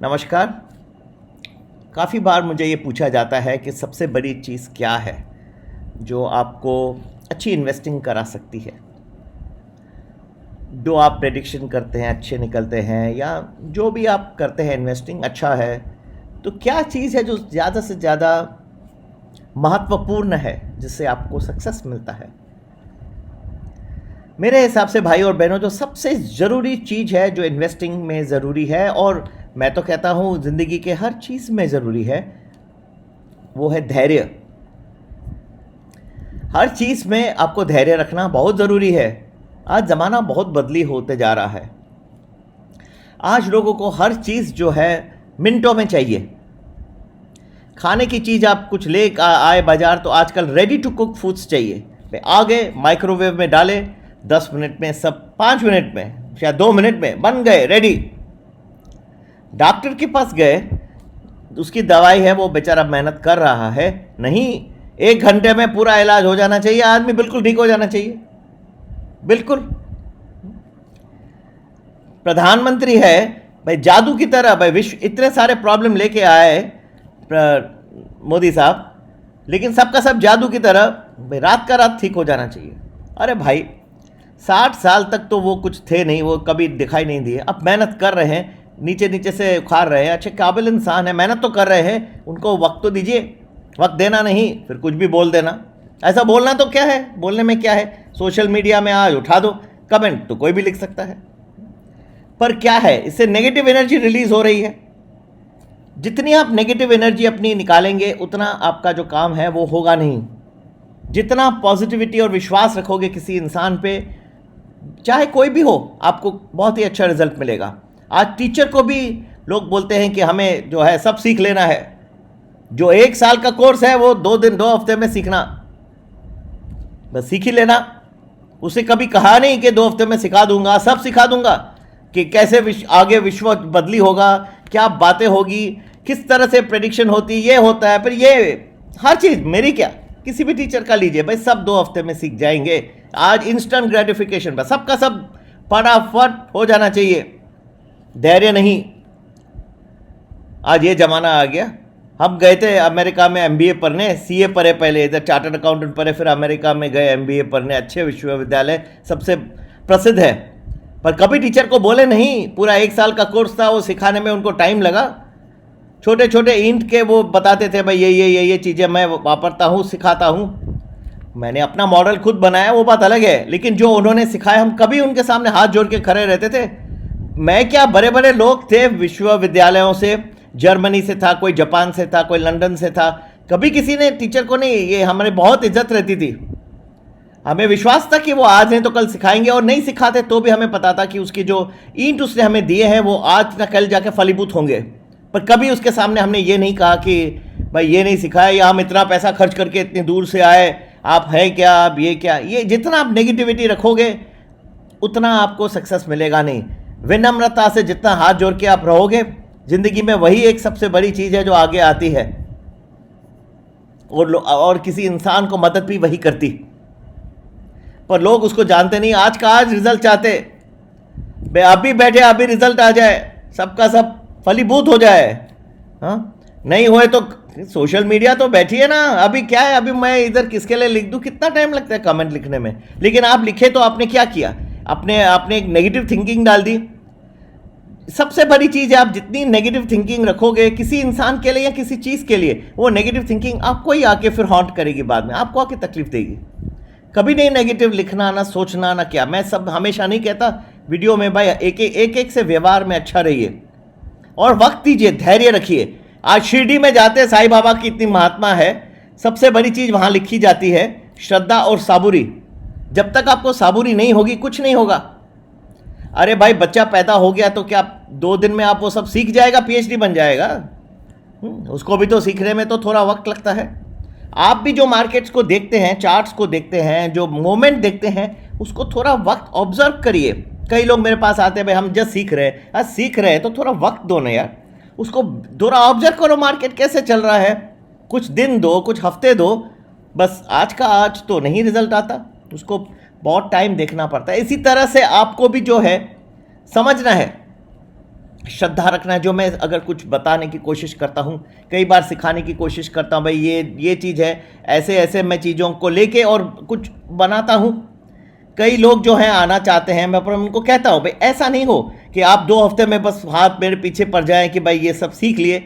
नमस्कार। काफ़ी बार मुझे ये पूछा जाता है कि सबसे बड़ी चीज़ क्या है जो आपको अच्छी इन्वेस्टिंग करा सकती है। जो आप प्रेडिक्शन करते हैं अच्छे निकलते हैं, या जो भी आप करते हैं इन्वेस्टिंग अच्छा है, तो क्या चीज़ है जो ज़्यादा से ज़्यादा महत्वपूर्ण है जिससे आपको सक्सेस मिलता है। मेरे हिसाब से भाई और बहनों, जो सबसे ज़रूरी चीज़ है जो इन्वेस्टिंग में ज़रूरी है, और मैं तो कहता हूँ ज़िंदगी के हर चीज़ में ज़रूरी है, वो है धैर्य। हर चीज़ में आपको धैर्य रखना बहुत ज़रूरी है। आज ज़माना बहुत बदली होते जा रहा है। आज लोगों को हर चीज़ जो है मिनटों में चाहिए। खाने की चीज़ आप कुछ ले आए बाज़ार तो आजकल रेडी टू कुक फूड्स चाहिए। आ गए, माइक्रोवेव में डाले, 10 मिनट में सब, 5 मिनट में, शायद 2 मिनट में बन गए रेडी। डॉक्टर के पास गए, उसकी दवाई है, वो बेचारा मेहनत कर रहा है, नहीं 1 घंटे में पूरा इलाज हो जाना चाहिए, आदमी बिल्कुल ठीक हो जाना चाहिए। बिल्कुल प्रधानमंत्री है भाई, जादू की तरह भाई, विश्व इतने सारे प्रॉब्लम लेके आए मोदी साहब, लेकिन सबका सब जादू की तरह भाई रात का रात ठीक हो जाना चाहिए। अरे भाई 60 साल तक तो वो कुछ थे नहीं, वो कभी दिखाई नहीं दिए। अब मेहनत कर रहे हैं, नीचे नीचे से उखाड़ रहे हैं, अच्छे काबिल इंसान है, मेहनत तो कर रहे हैं, उनको वक्त तो दीजिए। वक्त देना नहीं, फिर कुछ भी बोल देना। ऐसा बोलना तो क्या है, बोलने में क्या है। सोशल मीडिया में आज उठा दो कमेंट तो कोई भी लिख सकता है, पर क्या है, इससे नेगेटिव एनर्जी रिलीज हो रही है। जितनी आप नेगेटिव एनर्जी अपनी निकालेंगे उतना आपका जो काम है वो होगा नहीं। जितना पॉजिटिविटी और विश्वास रखोगे किसी इंसान पे, चाहे कोई भी हो, आपको बहुत ही अच्छा रिजल्ट मिलेगा। आज टीचर को भी लोग बोलते हैं कि हमें जो है सब सीख लेना है। जो 1 साल का कोर्स है वो 2 हफ्ते में सीखना, बस सीख ही लेना। उसे कभी कहा नहीं कि 2 हफ्ते में सिखा दूंगा, सब सिखा दूंगा कि कैसे आगे विश्व बदली होगा, क्या बातें होगी, किस तरह से प्रेडिक्शन होती, ये होता है, फिर ये हर चीज़ मेरी क्या, किसी भी टीचर का लीजिए भाई, सब 2 हफ्ते में सीख जाएंगे। आज इंस्टेंट ग्रेटिफिकेशन पर सबका सब फटाफट हो जाना चाहिए, धैर्य नहीं। आज ये ज़माना आ गया। हम गए थे अमेरिका में एमबीए पढ़ने, सीए पढ़े पहले, इधर चार्टर्ड अकाउंटेंट पढ़े, फिर अमेरिका में गए एमबीए पढ़ने, अच्छे विश्वविद्यालय सबसे प्रसिद्ध है, पर कभी टीचर को बोले नहीं। पूरा 1 साल का कोर्स था, वो सिखाने में उनको टाइम लगा। छोटे छोटे ईंट के वो बताते थे भाई, ये चीज़ें मैं वापरता हूँ, सिखाता हूँ। मैंने अपना मॉडल खुद बनाया, वो बात अलग है, लेकिन जो उन्होंने सिखाया हम कभी उनके सामने हाथ जोड़ के खड़े रहते थे। मैं क्या, बड़े बड़े लोग थे विश्वविद्यालयों से, जर्मनी से था कोई, जापान से था कोई, लंदन से था, कभी किसी ने टीचर को नहीं, ये हमारे बहुत इज्जत रहती थी। हमें विश्वास था कि वो आज हैं तो कल सिखाएंगे, और नहीं सिखाते तो भी हमें पता था कि उसकी जो ईंट उसने हमें दिए हैं वो आज ना कल जाके फलीभूत होंगे। पर कभी उसके सामने हमने ये नहीं कहा कि भाई ये नहीं सिखाया, या हम इतना पैसा खर्च करके इतनी दूर से आए, आप हैं क्या, आप ये क्या। ये जितना आप नेगेटिविटी रखोगे उतना आपको सक्सेस मिलेगा नहीं। विनम्रता से जितना हाथ जोड़ के आप रहोगे ज़िंदगी में, वही एक सबसे बड़ी चीज़ है जो आगे आती है, और किसी इंसान को मदद भी वही करती। पर लोग उसको जानते नहीं। आज का आज रिजल्ट चाहते, भाई अभी बैठे अभी रिजल्ट आ जाए, सबका सब फलीभूत हो जाए। हाँ, नहीं हुए तो सोशल मीडिया तो बैठी है ना, अभी क्या है, अभी मैं इधर किसके लिए लिख दूं, कितना टाइम लगता है कमेंट लिखने में। लेकिन आप लिखे तो आपने क्या किया, आपने एक नेगेटिव थिंकिंग डाल दी। सबसे बड़ी चीज़ है, आप जितनी नेगेटिव थिंकिंग रखोगे किसी इंसान के लिए या किसी चीज़ के लिए, वो नेगेटिव थिंकिंग आपको ही आके फिर हॉन्ट करेगी, बाद में आपको आके तकलीफ देगी। कभी नहीं नेगेटिव लिखना, ना सोचना, ना क्या। मैं सब हमेशा नहीं कहता वीडियो में भाई, एक से व्यवहार में अच्छा रहिए और वक्त दीजिए, धैर्य रखिए। आज शिरडी में जाते, साईं बाबा की इतनी महात्मा है, सबसे बड़ी चीज़ वहाँ लिखी जाती है श्रद्धा और साबुरी। जब तक आपको साबुरी नहीं होगी कुछ नहीं होगा। अरे भाई, बच्चा पैदा हो गया तो क्या 2 दिन में आप वो सब सीख जाएगा, पीएचडी बन जाएगा? उसको भी तो सीखने में तो थोड़ा वक्त लगता है। आप भी जो मार्केट्स को देखते हैं, चार्ट्स को देखते हैं, जो मोमेंट देखते हैं, उसको थोड़ा वक्त ऑब्जर्व करिए। कई लोग मेरे पास आते हैं, भाई हम जस्ट सीख रहे हैं। आज सीख रहे हैं तो थोड़ा वक्त दो ना यार, उसको थोड़ा ऑब्जर्व करो, मार्केट कैसे चल रहा है, कुछ दिन दो, कुछ हफ्ते दो। बस आज का आज तो नहीं रिजल्ट आता, उसको बहुत टाइम देखना पड़ता है। इसी तरह से आपको भी जो है समझना है श्रद्धा रखना है। जो मैं अगर कुछ बताने की कोशिश करता हूँ, कई बार सिखाने की कोशिश करता हूँ, भाई ये चीज़ है, ऐसे ऐसे मैं चीज़ों को लेके और कुछ बनाता हूँ। कई लोग जो हैं आना चाहते हैं, मैं पर उनको कहता हूँ भाई ऐसा नहीं हो कि आप 2 हफ्ते में बस हाथ मेरे पीछे पड़ जाएं कि भाई ये सब सीख लिए।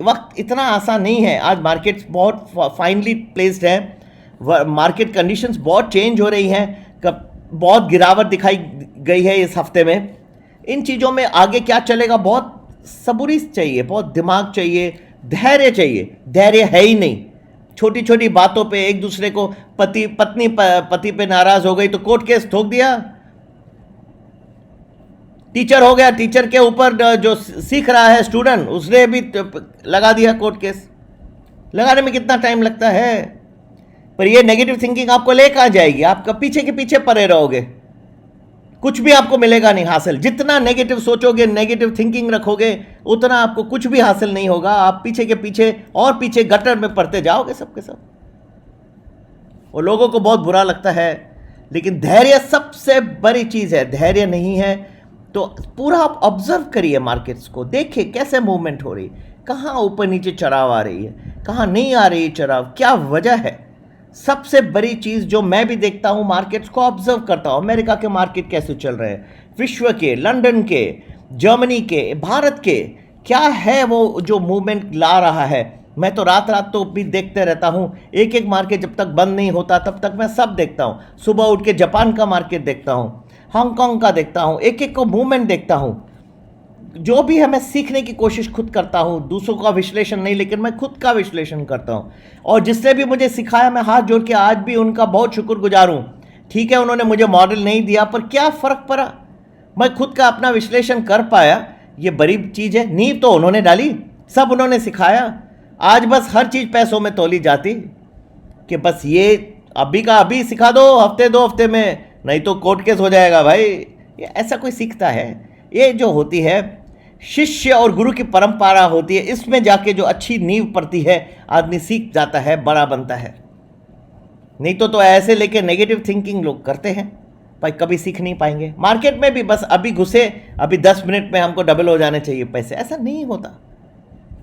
वक्त इतना आसान नहीं है। आज मार्केट्स बहुत फाइनली प्लेस्ड है, मार्केट कंडीशंस बहुत चेंज हो रही हैं, बहुत गिरावट दिखाई गई है इस हफ्ते में। इन चीज़ों में आगे क्या चलेगा, बहुत सबूरी चाहिए, बहुत दिमाग चाहिए, धैर्य चाहिए। धैर्य है ही नहीं। छोटी छोटी बातों पे एक दूसरे को पति पे नाराज हो गई तो कोर्ट केस ठोक दिया। टीचर हो गया, टीचर के ऊपर जो सीख रहा है स्टूडेंट, उसने भी लगा दिया कोर्ट केस। लगाने में कितना टाइम लगता है, पर ये नेगेटिव थिंकिंग आपको ले कहाँ जाएगी? आपका पीछे के पीछे पड़े रहोगे, कुछ भी आपको मिलेगा नहीं हासिल। जितना नेगेटिव सोचोगे, नेगेटिव थिंकिंग रखोगे, उतना आपको कुछ भी हासिल नहीं होगा। आप पीछे के पीछे और पीछे गटर में पड़ते जाओगे सबके सब। और लोगों को बहुत बुरा लगता है, लेकिन धैर्य सबसे बड़ी चीज़ है। धैर्य नहीं है तो पूरा आप ऑब्जर्व करिए मार्केट्स को, देखिए कैसे मूवमेंट हो रही, कहाँ ऊपर नीचे चढ़ाव आ रही है, कहाँ नहीं आ रही चढ़ाव, क्या वजह है। सबसे बड़ी चीज़ जो मैं भी देखता हूँ, मार्केट्स को ऑब्जर्व करता हूँ, अमेरिका के मार्केट कैसे चल रहे हैं, विश्व के, लंदन के, जर्मनी के, भारत के, क्या है वो जो मूवमेंट ला रहा है। मैं तो रात रात तो भी देखते रहता हूँ, एक एक मार्केट जब तक बंद नहीं होता तब तक मैं सब देखता हूँ। सुबह उठ के जापान का मार्केट देखता हूँ, हांगकांग का देखता हूँ, एक एक को मूवमेंट देखता हूँ। जो भी है मैं सीखने की कोशिश खुद करता हूँ, दूसरों का विश्लेषण नहीं, लेकिन मैं खुद का विश्लेषण करता हूँ। और जिसने भी मुझे सिखाया, मैं हाथ जोड़ के आज भी उनका बहुत शुक्रगुजार हूँ। ठीक है, उन्होंने मुझे मॉडल नहीं दिया, पर क्या फ़र्क पड़ा, मैं खुद का अपना विश्लेषण कर पाया। ये बड़ी चीज़ है। नींव तो उन्होंने डाली, सब उन्होंने सिखाया। आज बस हर चीज़ पैसों में तोली जाती कि बस ये अभी का अभी सिखा दो, हफ्ते 2 हफ्ते में, नहीं तो कोर्ट केस हो जाएगा भाई। ये ऐसा कोई सीखता है? ये जो होती है शिष्य और गुरु की परंपरा होती है, इसमें जाके जो अच्छी नींव पड़ती है, आदमी सीख जाता है, बड़ा बनता है। नहीं तो ऐसे लेके नेगेटिव थिंकिंग लोग करते हैं भाई, कभी सीख नहीं पाएंगे। मार्केट में भी बस अभी घुसे, अभी 10 मिनट में हमको डबल हो जाने चाहिए पैसे, ऐसा नहीं होता।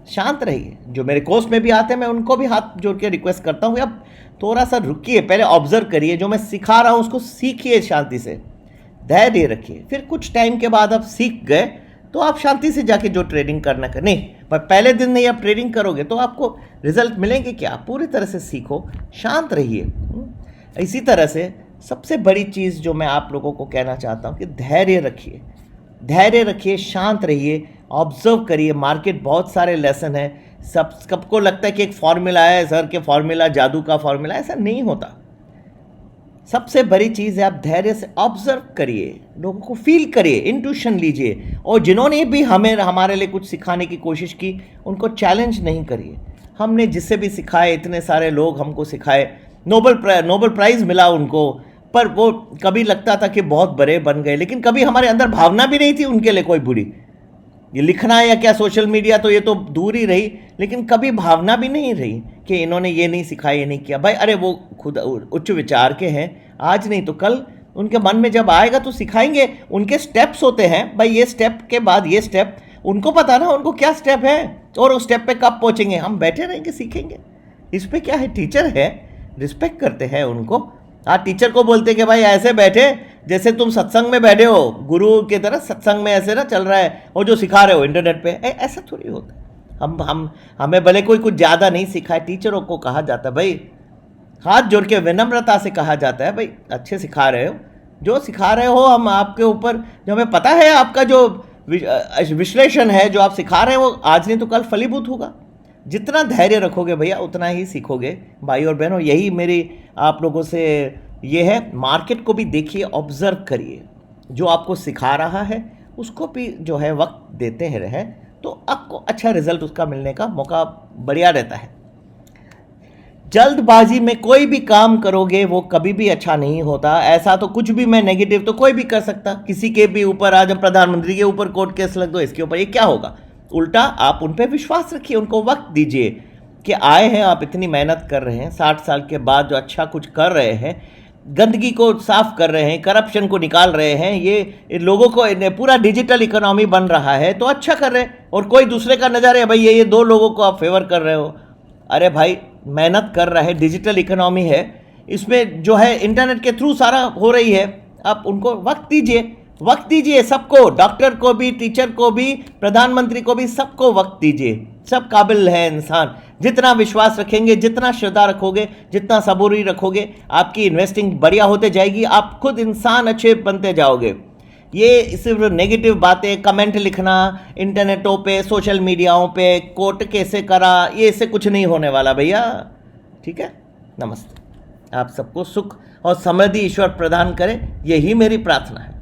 शांत रहिए। जो मेरे कोर्स में भी आते हैं, मैं उनको भी हाथ जोड़ के रिक्वेस्ट करता हूँ, अब थोड़ा सा रुकिए, पहले ऑब्जर्व करिए, जो मैं सिखा रहा हूँ उसको सीखिए शांति से, धैर्य रखिए। फिर कुछ टाइम के बाद आप सीख गए तो आप शांति से जाके जो ट्रेडिंग करना कर, नहीं पर पहले दिन नहीं आप ट्रेडिंग करोगे तो आपको रिजल्ट मिलेंगे क्या? पूरी तरह से सीखो, शांत रहिए। इसी तरह से सबसे बड़ी चीज़ जो मैं आप लोगों को कहना चाहता हूँ कि धैर्य रखिए, धैर्य रखिए, शांत रहिए, ऑब्जर्व करिए। मार्केट बहुत सारे लेसन है। सबको लगता है कि एक फार्मूला है सर, के फार्मूला जादू का फार्मूला, ऐसा नहीं होता। सबसे बड़ी चीज़ है आप धैर्य से ऑब्जर्व करिए, लोगों को फील करिए, इंट्यूशन लीजिए। और जिन्होंने भी हमारे लिए कुछ सिखाने की कोशिश की, उनको चैलेंज नहीं करिए। हमने जिससे भी सिखाए, इतने सारे लोग हमको सिखाए, नोबेल प्राइज़ मिला उनको, पर वो कभी लगता था कि बहुत बड़े बन गए, लेकिन कभी हमारे अंदर भावना भी नहीं थी उनके लिए कोई बुरी। ये लिखना है या क्या, सोशल मीडिया तो ये तो दूर ही रही, लेकिन कभी भावना भी नहीं रही कि इन्होंने ये नहीं सिखाया, ये नहीं किया। भाई अरे वो खुद उच्च विचार के हैं, आज नहीं तो कल उनके मन में जब आएगा तो सिखाएंगे। उनके स्टेप्स होते हैं भाई, ये स्टेप के बाद ये स्टेप, उनको पता ना उनको क्या स्टेप है और उस स्टेप पे कब पहुँचेंगे। हम बैठे रहेंगे, सीखेंगे। इस पर क्या है, टीचर है, रिस्पेक्ट करते हैं उनको। हाँ, टीचर को बोलते कि भाई ऐसे बैठे जैसे तुम सत्संग में बैठे हो, गुरु की तरह सत्संग में ऐसे ना चल रहा है, और जो सिखा रहे हो इंटरनेट पे, ऐसा थोड़ी होता है। हमें भले कोई कुछ ज़्यादा नहीं सिखाए, टीचरों को कहा जाता है भाई, हाथ जोड़ के विनम्रता से कहा जाता है भाई अच्छे सिखा रहे हो, जो सिखा रहे हो हम आपके ऊपर, जो हमें पता है आपका जो विश्लेषण है, जो आप सिखा रहे हो, वो आज नहीं तो कल फलीभूत होगा। जितना धैर्य रखोगे भैया, उतना ही सीखोगे। भाई और बहनों, यही मेरी आप लोगों से ये है, मार्केट को भी देखिए, ऑब्जर्व करिए, जो आपको सिखा रहा है उसको भी जो है वक्त देते हैं रहे, तो आपको अच्छा रिजल्ट उसका मिलने का मौका बढ़िया रहता है। जल्दबाजी में कोई भी काम करोगे वो कभी भी अच्छा नहीं होता। ऐसा तो कुछ भी, मैं नेगेटिव तो कोई भी कर सकता, किसी के भी ऊपर, आज प्रधानमंत्री के ऊपर कोर्ट केस लग दो, इसके ऊपर, ये क्या होगा? उल्टा आप उन पर विश्वास रखिए, उनको वक्त दीजिए कि आए हैं, आप इतनी मेहनत कर रहे हैं, 60 साल के बाद जो अच्छा कुछ कर रहे हैं, गंदगी को साफ कर रहे हैं, करप्शन को निकाल रहे हैं, ये लोगों को पूरा डिजिटल इकोनॉमी बन रहा है, तो अच्छा कर रहे हैं। और कोई दूसरे का नज़र है भाई ये दो लोगों को आप फेवर कर रहे हो। अरे भाई मेहनत कर रहा है, डिजिटल इकोनॉमी है, इसमें जो है इंटरनेट के थ्रू सारा हो रही है। आप उनको वक्त दीजिए सबको, डॉक्टर को भी, टीचर को भी, प्रधानमंत्री को भी, सबको वक्त दीजिए। सब काबिल है इंसान। जितना विश्वास रखेंगे, जितना श्रद्धा रखोगे, जितना सबूरी रखोगे, आपकी इन्वेस्टिंग बढ़िया होते जाएगी, आप खुद इंसान अच्छे बनते जाओगे। ये सिर्फ नेगेटिव बातें, कमेंट लिखना इंटरनेटों पे, सोशल मीडियाओं पे, कोर्ट कैसे करा, ये इससे कुछ नहीं होने वाला भैया। ठीक है, नमस्ते। आप सबको सुख और समृद्धि ईश्वर प्रदान करे, यही मेरी प्रार्थना है।